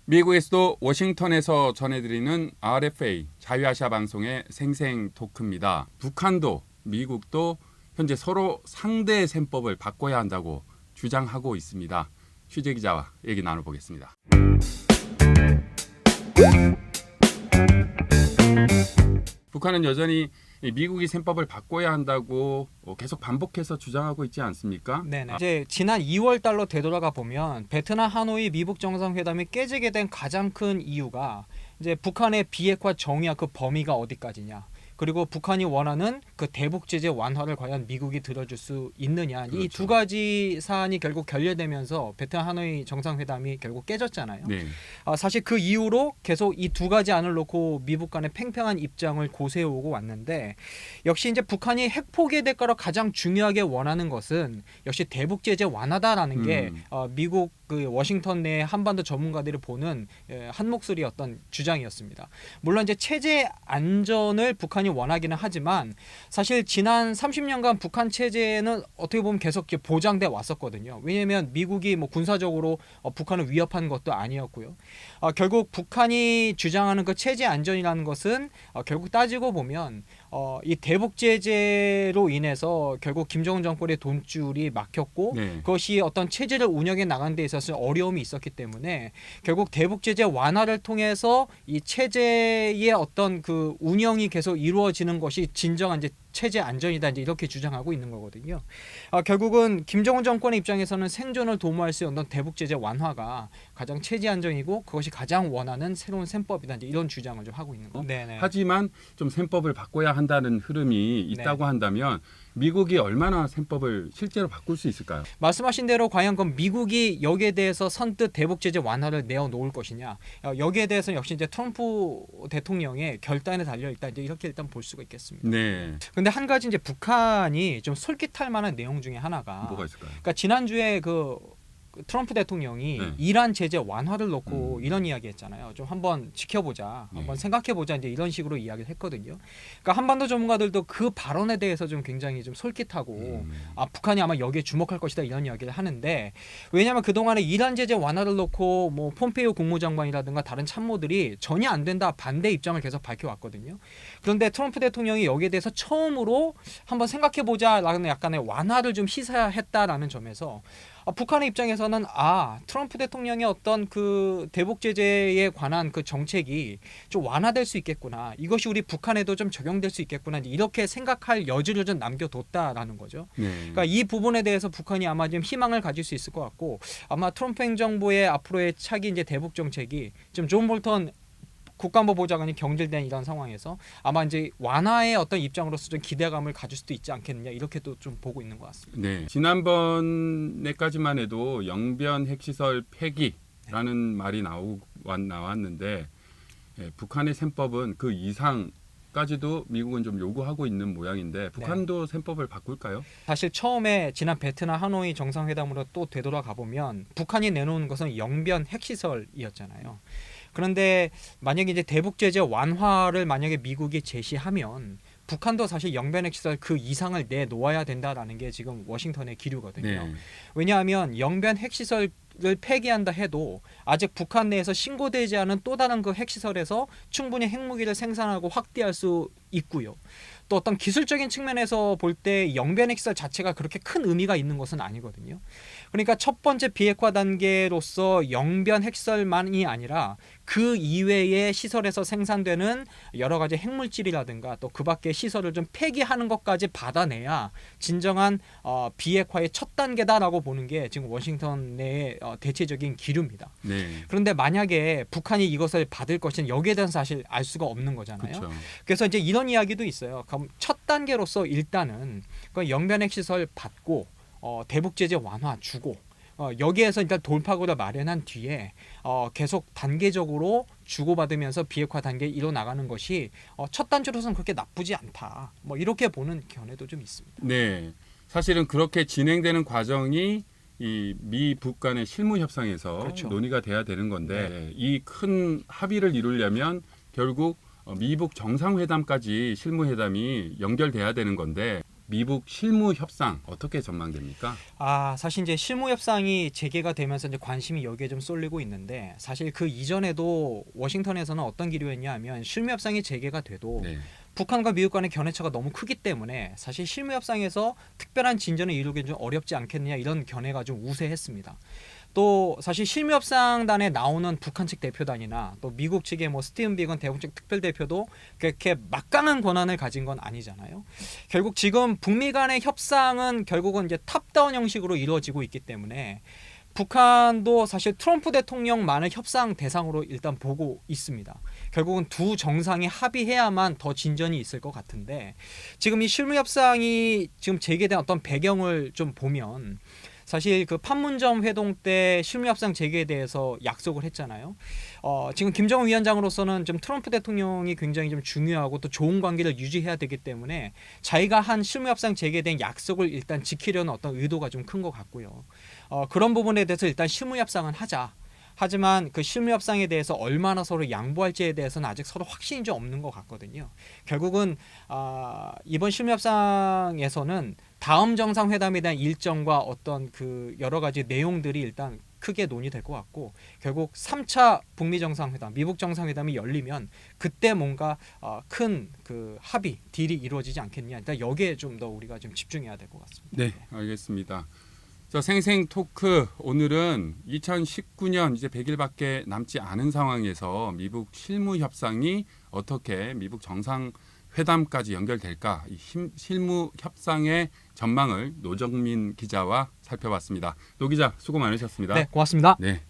미국에서도 워싱턴에서 전해드리는 RFA 자유아시아 방송의 생생 토크입니다. 북한도 미국도 현재 서로 상대 셈법을 바꿔야 한다고 주장하고 있습니다. 취재기자와 얘기 나눠보겠습니다. 북한은 여전히 미국이 셈법을 바꿔야 한다고 계속 반복해서 주장하고 있지 않습니까? 네네. 이제 지난 2월 달로 되돌아가 보면 베트남 하노이 미북 정상회담이 깨지게 된 가장 큰 이유가 이제 북한의 비핵화 정의와 그 범위가 어디까지냐. 그리고 북한이 원하는 그 대북 제재 완화를 과연 미국이 들어줄 수 있느냐. 그렇죠. 이 두 가지 사안이 결국 결렬되면서 베트남 하노이 정상회담이 결국 깨졌잖아요. 네. 사실 그 이후로 계속 이 두 가지 안을 놓고 미북 간의 팽팽한 입장을 고세워오고 왔는데 역시 이제 북한이 핵 포기의 대가로 가장 중요하게 원하는 것은 역시 대북 제재 완화다라는 게 미국 그 워싱턴 내 한반도 전문가들이 보는 한 목소리의 어떤 주장이었습니다. 물론 이제 체제 안전을 북한이 원하기는 하지만 사실 지난 30년간 북한 체제는 어떻게 보면 계속 보장돼 왔었거든요. 왜냐하면 미국이 뭐 군사적으로 북한을 위협한 것도 아니었고요. 결국 북한이 주장하는 그 체제 안전이라는 것은 결국 따지고 보면 이 대북 제재로 인해서 결국 김정은 정권의 돈줄이 막혔고 네. 그것이 어떤 체제를 운영해 나가는 데 있어서 어려움이 있었기 때문에 결국 대북 제재 완화를 통해서 이 체제의 어떤 그 운영이 계속 이루어지는 것이 진정한 이제 체제 안전이다 이제 이렇게 주장하고 있는 거거든요. 결국은 김정은 정권의 입장에서는 생존을 도모할 수 있는 대북 제재 완화가 가장 체제 안전이고 그것이 가장 원하는 새로운 셈법이다 이제 이런 주장을 좀 하고 있는 거죠. 하지만 좀 셈법을 바꿔야 한다는 흐름이 있다고 한다면 미국이 얼마나 셈법을 실제로 바꿀 수 있을까요? 말씀하신 대로 과연 그럼 미국이 여기에 대해서 선뜻 대북 제재 완화를 내어놓을 것이냐? 여기에 대해서는 역시 이제 트럼프 대통령의 결단에 달려 있다 이제 이렇게 일단 볼 수가 있겠습니다. 네. 근데 한 가지 이제 북한이 좀 솔깃할 만한 내용 중에 하나가 뭐가 있을까요? 그러니까 지난주에 그 트럼프 대통령이 이란 제재 완화를 놓고 이런 이야기했잖아요. 좀 한번 지켜보자, 한번 생각해보자 이제 이런 식으로 이야기를 했거든요. 그러니까 한반도 전문가들도 그 발언에 대해서 좀 굉장히 좀 솔깃하고 북한이 아마 여기에 주목할 것이다 이런 이야기를 하는데 왜냐하면 그 동안에 이란 제재 완화를 놓고 뭐 폼페이오 국무장관이라든가 다른 참모들이 전혀 안 된다 반대 입장을 계속 밝혀왔거든요. 그런데 트럼프 대통령이 여기에 대해서 처음으로 한번 생각해보자라는 약간의 완화를 좀 시사했다라는 점에서 북한의 입장에서는 트럼프 대통령의 어떤 그 대북 제재에 관한 그 정책이 좀 완화될 수 있겠구나. 이것이 우리 북한에도 좀 적용될 수 있겠구나. 이렇게 생각할 여지를 좀 남겨뒀다라는 거죠. 그러니까 이 부분에 대해서 북한이 아마 좀 희망을 가질 수 있을 것 같고 아마 트럼프 행정부의 앞으로의 차기 이제 대북 정책이 좀 존 볼턴 국가안보 보좌관이 경질된 이런 상황에서 아마 이제 완화의 어떤 입장으로서 좀 기대감을 가질 수도 있지 않겠느냐 이렇게도 좀 보고 있는 것 같습니다. 네, 지난번에까지만 해도 영변 핵시설 폐기라는 말이 나왔는데 북한의 셈법은 그 이상까지도 미국은 좀 요구하고 있는 모양인데 북한도 셈법을 바꿀까요? 사실 처음에 지난 베트남 하노이 정상회담으로 또 되돌아가 보면 북한이 내놓은 것은 영변 핵시설이었잖아요. 그런데 만약에 이제 대북 제재 완화를 만약에 미국이 제시하면 북한도 사실 영변 핵시설 그 이상을 내놓아야 된다라는 게 지금 워싱턴의 기류거든요. 왜냐하면 영변 핵시설을 폐기한다 해도 아직 북한 내에서 신고되지 않은 또 다른 그 핵시설에서 충분히 핵무기를 생산하고 확대할 수 있고요. 또 어떤 기술적인 측면에서 볼 때 영변 핵시설 자체가 그렇게 큰 의미가 있는 것은 아니거든요. 그러니까 첫 번째 비핵화 단계로서 영변 핵시설만이 아니라 그 이외의 시설에서 생산되는 여러 가지 핵물질이라든가 또 그 밖의 시설을 좀 폐기하는 것까지 받아내야 진정한 비핵화의 첫 단계다라고 보는 게 지금 워싱턴 내의 대체적인 기류입니다. 그런데 만약에 북한이 이것을 받을 것은 여기에 대해서 사실 알 수가 없는 거잖아요. 그쵸. 그래서 이제 이런 이야기도 있어요. 그럼 첫 단계로서 일단은 그 영변 핵시설 받고 대북 제재 완화 주고 여기에서 일단 돌파구를 마련한 뒤에 계속 단계적으로 주고받으면서 비핵화 단계에 이뤄나가는 것이 첫 단추로서는 그렇게 나쁘지 않다. 뭐 이렇게 보는 견해도 좀 있습니다. 네, 사실은 그렇게 진행되는 과정이 이 미북 간의 실무 협상에서 그렇죠. 논의가 돼야 되는 건데 이 큰 합의를 이루려면 결국 미북 정상회담까지 실무회담이 연결돼야 되는 건데 미북 실무 협상 어떻게 전망됩니까? 사실 이제 실무 협상이 재개가 되면서 이제 관심이 여기에 좀 쏠리고 있는데 사실 그 이전에도 워싱턴에서는 어떤 기류였냐면 실무 협상이 재개가 돼도 네. 북한과 미국 간의 견해차가 너무 크기 때문에 사실 실무 협상에서 특별한 진전을 이루기 좀 어렵지 않겠느냐 이런 견해가 좀 우세했습니다. 또 사실 실무 협상단에 나오는 북한 측 대표단이나 또 미국 측의 뭐 스티븐 비건 대북 측 특별 대표도 그렇게 막강한 권한을 가진 건 아니잖아요. 결국 지금 북미 간의 협상은 결국은 이제 탑다운 형식으로 이루어지고 있기 때문에 북한도 사실 트럼프 대통령만을 협상 대상으로 일단 보고 있습니다. 결국은 두 정상이 합의해야만 더 진전이 있을 것 같은데 지금 이 실무 협상이 지금 재개된 어떤 배경을 좀 보면 사실 그 판문점 회동 때 실무 협상 재개에 대해서 약속을 했잖아요. 지금 김정은 위원장으로서는 좀 트럼프 대통령이 굉장히 좀 중요하고 또 좋은 관계를 유지해야 되기 때문에 자기가 한 실무 협상 재개에 대한 약속을 일단 지키려는 어떤 의도가 좀 큰 것 같고요. 그런 부분에 대해서 일단 실무 협상은 하자. 하지만 그 실무 협상에 대해서 얼마나 서로 양보할지에 대해서는 아직 서로 확신이 좀 없는 것 같거든요. 결국은 이번 실무 협상에서는 다음 정상회담에 대한 일정과 어떤 그 여러 가지 내용들이 일단 크게 논의될 것 같고 결국 3차 북미 정상회담, 미북 정상회담이 열리면 그때 뭔가 큰 그 합의, 딜이 이루어지지 않겠냐. 일단 여기에 좀 더 우리가 좀 집중해야 될 것 같습니다. 네, 알겠습니다. 자, 생생 토크 오늘은 2019년 이제 100일밖에 남지 않은 상황에서 미북 실무 협상이 어떻게 미북 정상회담까지 연결될까? 이 실무 협상의 전망을 노정민 기자와 살펴봤습니다. 노 기자 수고 많으셨습니다. 네, 고맙습니다. 네.